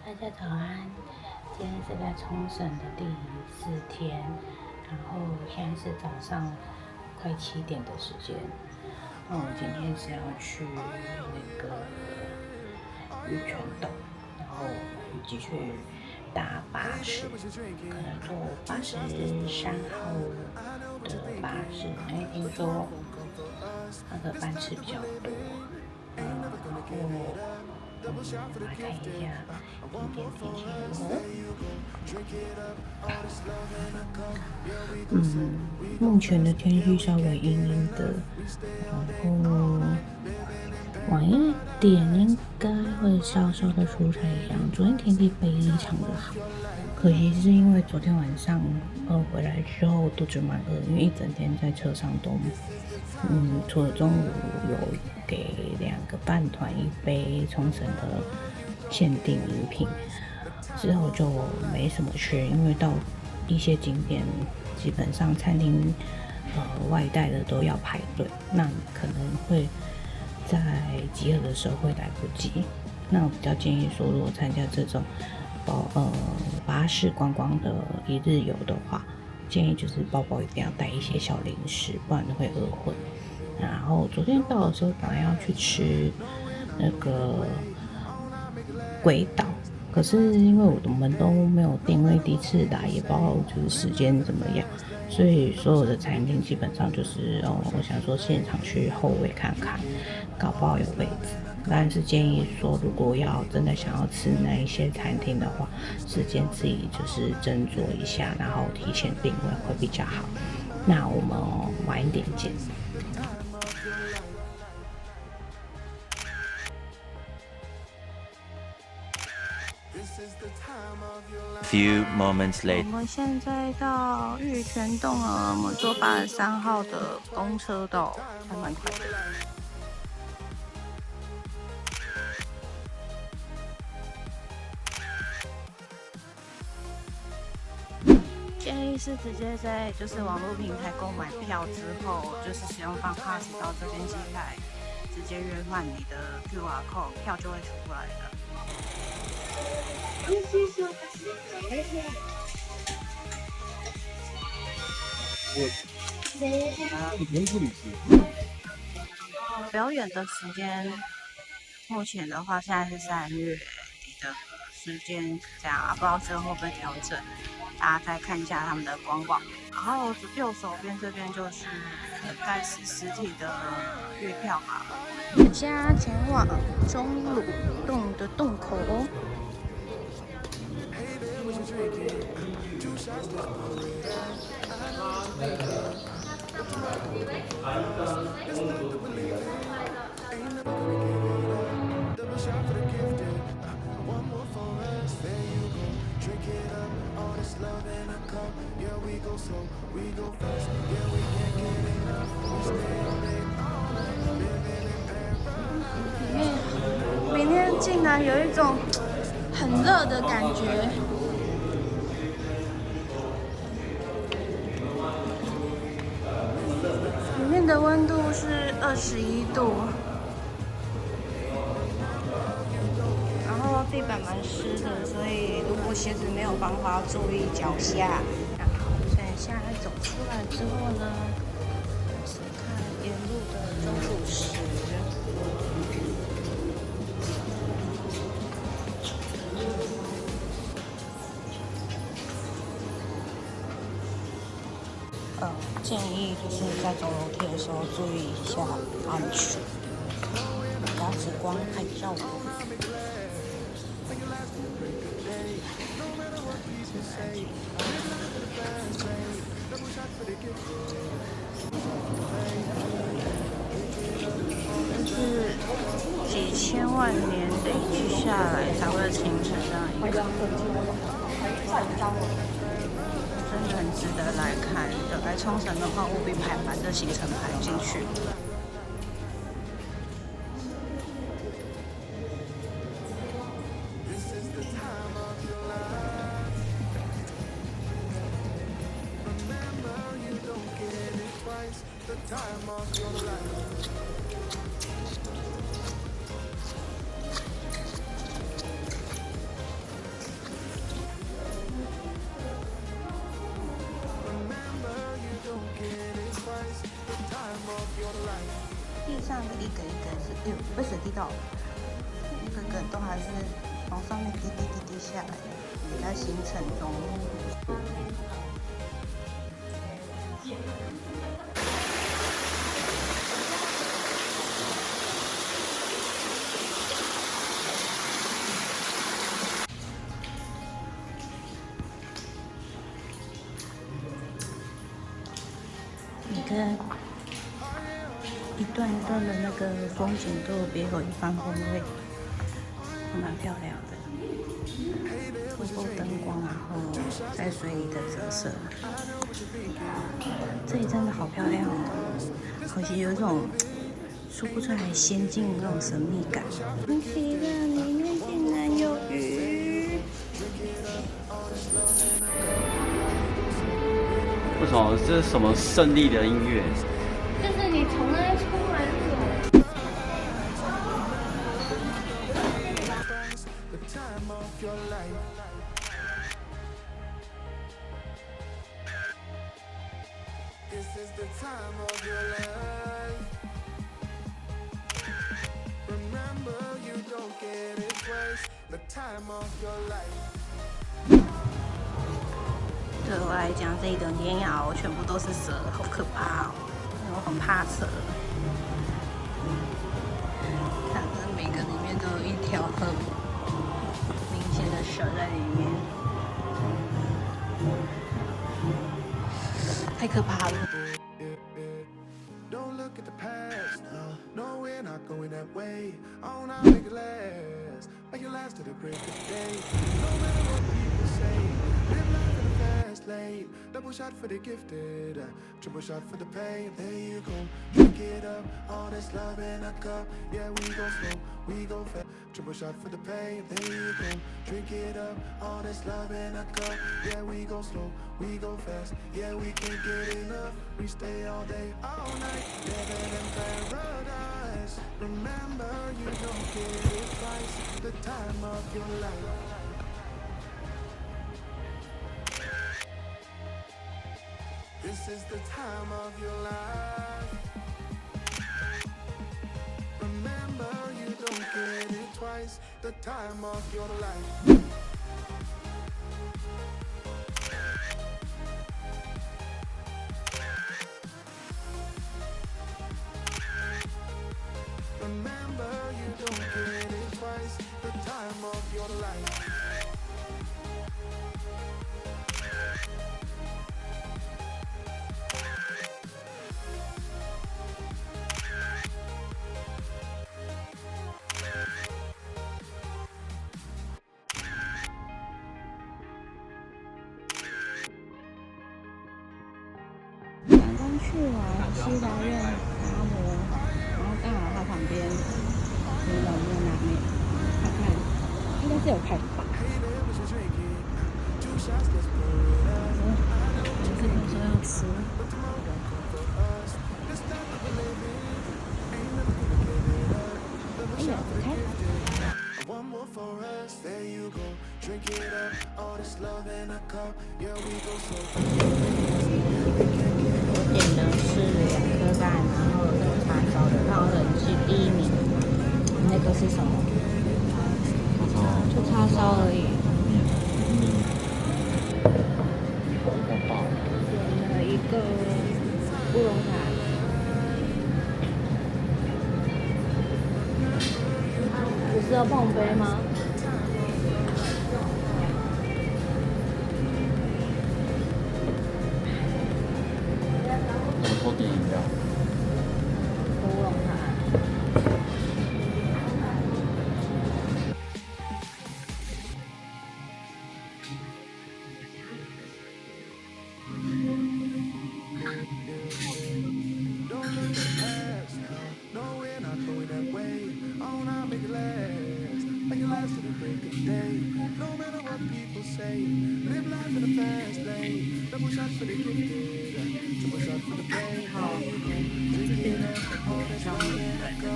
大家早安，今天是在冲绳的第4天，然后现在是早上快7点的时间。我今天是要去那个玉泉洞，然后预计去搭巴士，可能坐83号的巴士，因为听说那个班次比较多，然后来看一下今天天气如何。目前的天气稍微阴阴的，然后晚一点应该会稍稍的出太阳。昨天天气非常的好，可惜是因为昨天晚上回来之后肚子蛮饿，因为一整天在车上都除了中午有给2个伴团1杯冲绳的限定饮品，之后就没什么吃，因为到一些景点基本上餐厅外带的都要排队，那可能会在集合的时候会来不及。那我比较建议说，如果参加这种巴士观光的一日游的话，建议就是包包一定要带一些小零食，不然会饿昏。然后昨天到的时候本来要去吃那个鬼岛，可是因为我们都没有定位，第一次来也不知道就是时间怎么样，所以所有的餐厅基本上就是我想说现场去后位看看，搞不好有位置。但是建议说，如果要真的想要吃那一些餐厅的话，时间自己就是斟酌一下，然后提前定位会比较好。那我们晚一点见。Few moments 我 later， 们现在到玉泉洞了，我们坐83号的公车到，还蛮快的。建议是直接在就是网络平台购买票之后，就是使用方 pass 到这边机台，直接约换你的 QR code， 票就会出来了。表演的时间，目前的话现在是3月底的时间，这样不知道之后会不会调整，大家再看一下他们的官网。然后右手边这边就是该是实体的月票吧。现在前往钟乳洞的洞口哦。里面竟然有一种很热的感觉。里面的温度是21度，然后地板蛮湿的，所以如果鞋子没有绑好，要注意脚下。然后所以现在走出来之后呢，是看沿路的钟乳石。建议就是在走楼梯的时候注意一下安全，不要只光拍照。这是几千万年累积下来才会形成这样一个。真的很值得来看，有来冲绳的话，务必把这行程排进去。哎呦，被水滴到了，那个梗都还是从上面滴滴滴滴下来，也在形成中。你看，一段一段的那个风景都有别有一番风味，蛮漂亮的。透过灯光，然后在水里的折射，这里真的好漂亮哦！可惜有一种说不出来仙境那种神秘感。神奇的，里面竟然有鱼！为什么这是什么胜利的音乐？就是你从那出来那种。对我来讲，这里的岩窑全部都是蛇，好可怕哦！我很怕蛇。看，这每个里面都有一条很明显的蛇在里面，太可怕了。Double shot for the gifted, triple shot for the pain. There you go, drink it up. All this love in a cup. Yeah, we go slow, we go fast. Triple shot for the pain. There you go, drink it up. All this love in a cup. Yeah, we go slow, we go fast. Yeah, we can't get enough. We stay all day, all night, living in paradise. Remember, you don't get it twice. The time of your life. This is the time of your life. Remember, you don't get it twice. The time of your life. Remember, you don't get it twice. The time of your life.刚去完西达院达摩，然后刚好它旁边有老庙那边，看看应该是有开吧。我是听说要吃。哎呀，不开。One more for us, there you go. Drink it up, all this love in a cup. Yeah, we go so. 我点的是2颗蛋，然后有叉烧的，然后是第1名。那个是什么？就叉烧而已。点了一个乌龙茶。不是要碰杯吗？我偷点饮料。乌龙茶。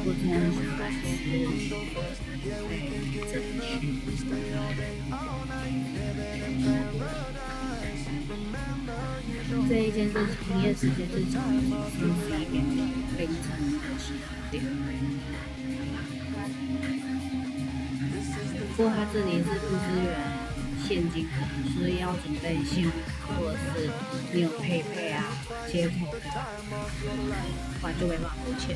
我今天很喜欢这一间是营业时间是从11点凌晨的10点。过它这里是不支援现金的，所以要准备信用卡或者是你有配啊、接口的，不然就没办法付钱。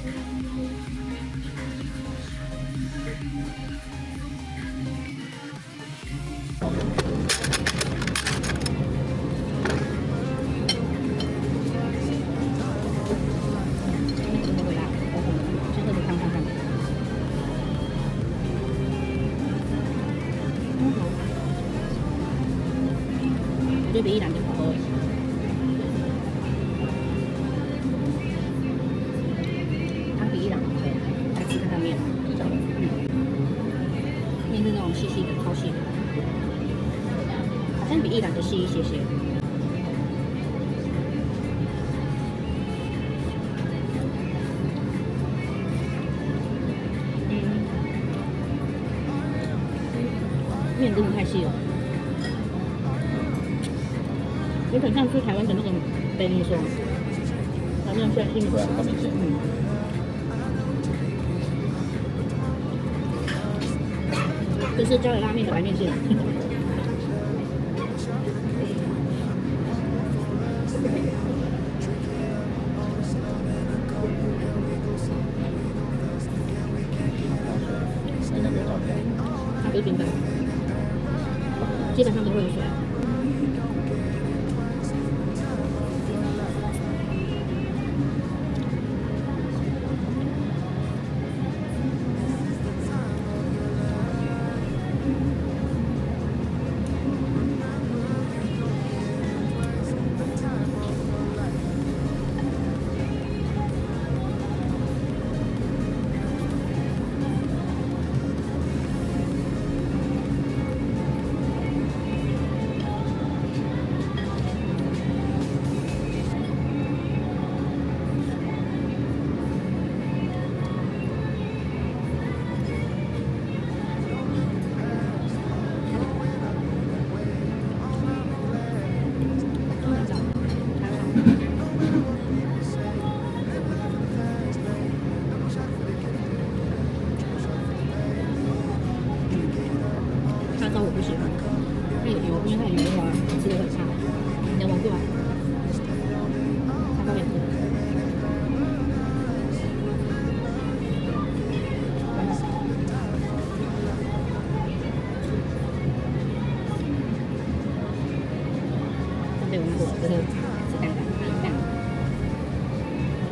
我觉得比一兰更好喝。它比一兰好喝，来吃看看面。面是那种细细的、超细的，好像比一兰的细一些些。面真的太细了。有点像是台湾的那种贝利说，然后那种硬对啊，很明显。就是加了拉面的白面线。它不是冰的，基本上都会有水。叉烧我不喜欢，它有油，因为它有油的话吃的很差。你能闻过吗？叉烧也是。被闻过，就是吃看看，这样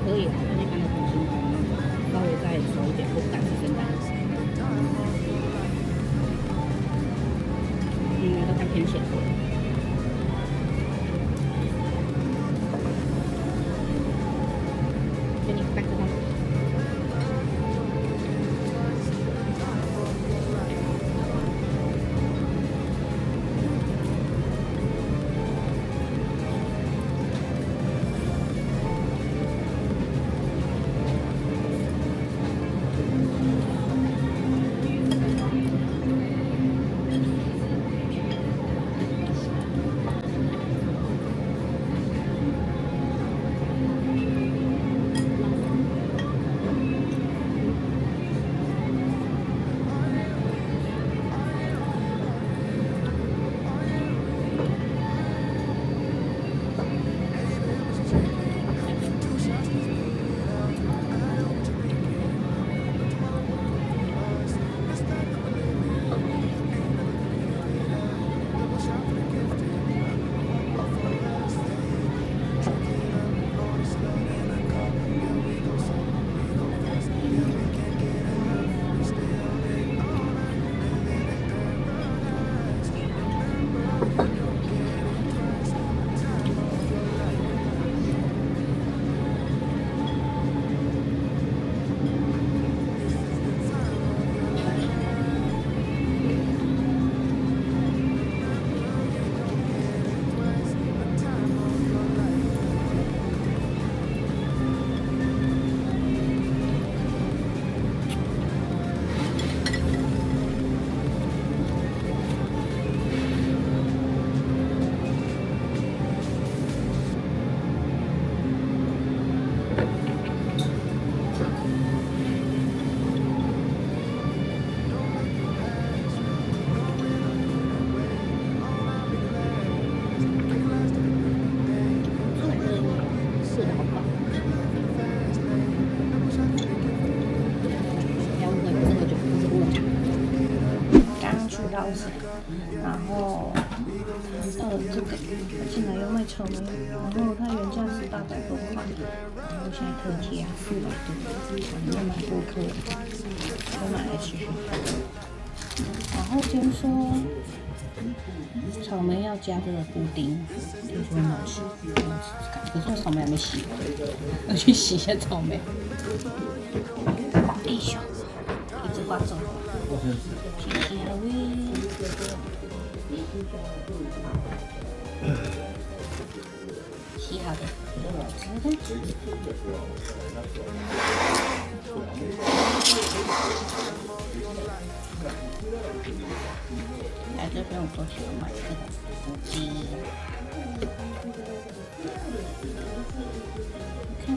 可以啦，就是一般的溏心蛋，稍微再熟一点，不敢吃生蛋。都看偏咸。给你半颗汤。然后这个进来又卖草莓，然后它原价是800多块，然后现在特价400多，里面蛮多颗的，都买来吃吃看。然后听说草莓要加这个布丁，听说很好吃，我要吃吃看。可是我草莓还没洗完，要去洗一下草莓。哎呦，一直刮走，谢谢阿威。洗好的，我吃的。来这边我都喜欢买这个布丁，看，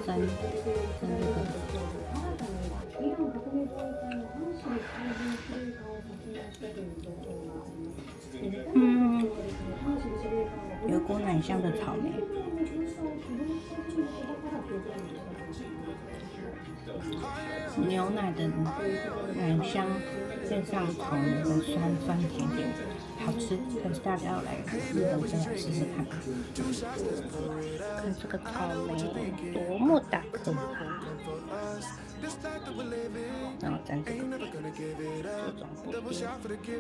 沾这个。有股奶香的草莓，牛奶的奶香配上草莓的酸酸甜甜，好吃。可是大家要来日本真的试试看。看这个草莓多么大颗啊！然后沾这个这种布丁，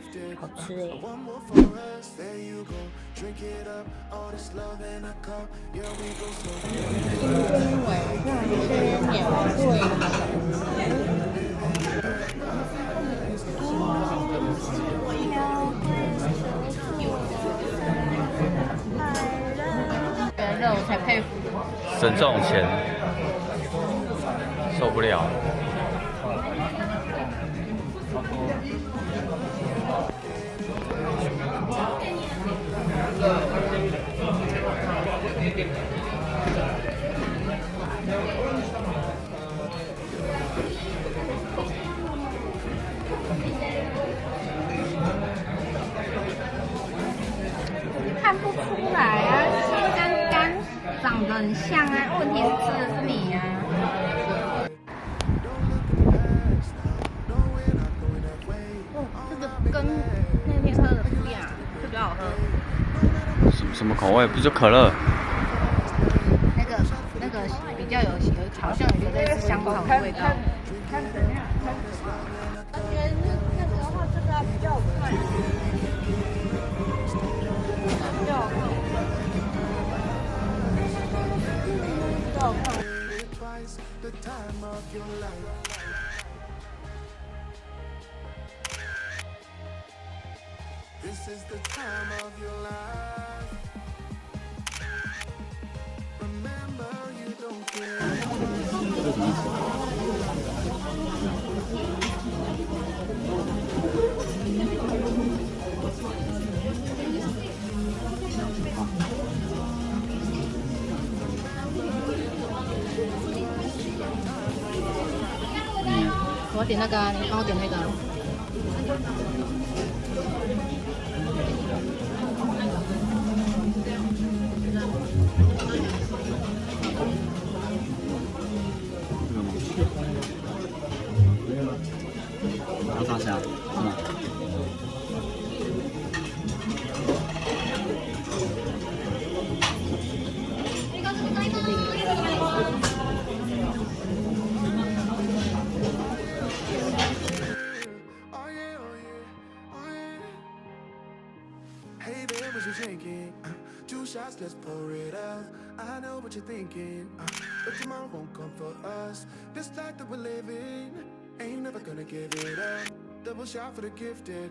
好吃哎。今天晚上吃鸟会。肉才佩服，省这种钱，受不了。看不出来啊，干干长得很像啊，问题是吃的是你啊。哦，这个跟那天喝的不一样，这比较好喝。什么口味？不就可乐？那个比较有好像有类似香草的味道。看怎样？我觉得那个的话，这个比较好看。比较好看。比较好看。This is the time of your life. Remember, you don't care. 我要点那个啊，你帮我点那个。要放下，是吗？Hey there, what you drinking? 2 shots, let's pour it out. I know what you're thinking, but tomorrow won't come for us. This life that we're living ain't never gonna give it up. Double shot for the gifted,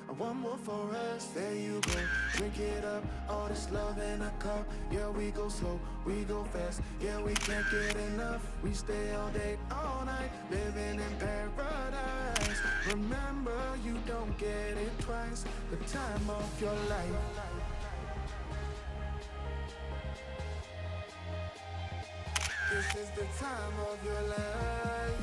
and one more for us. There you go, drink it up. All this love in a cup. Yeah, we go slow, we go fast. Yeah, we can't get enough. We stay all day, all night, living in paradise. Remember, you don't get it twice. The time of your life. This is the time of your life.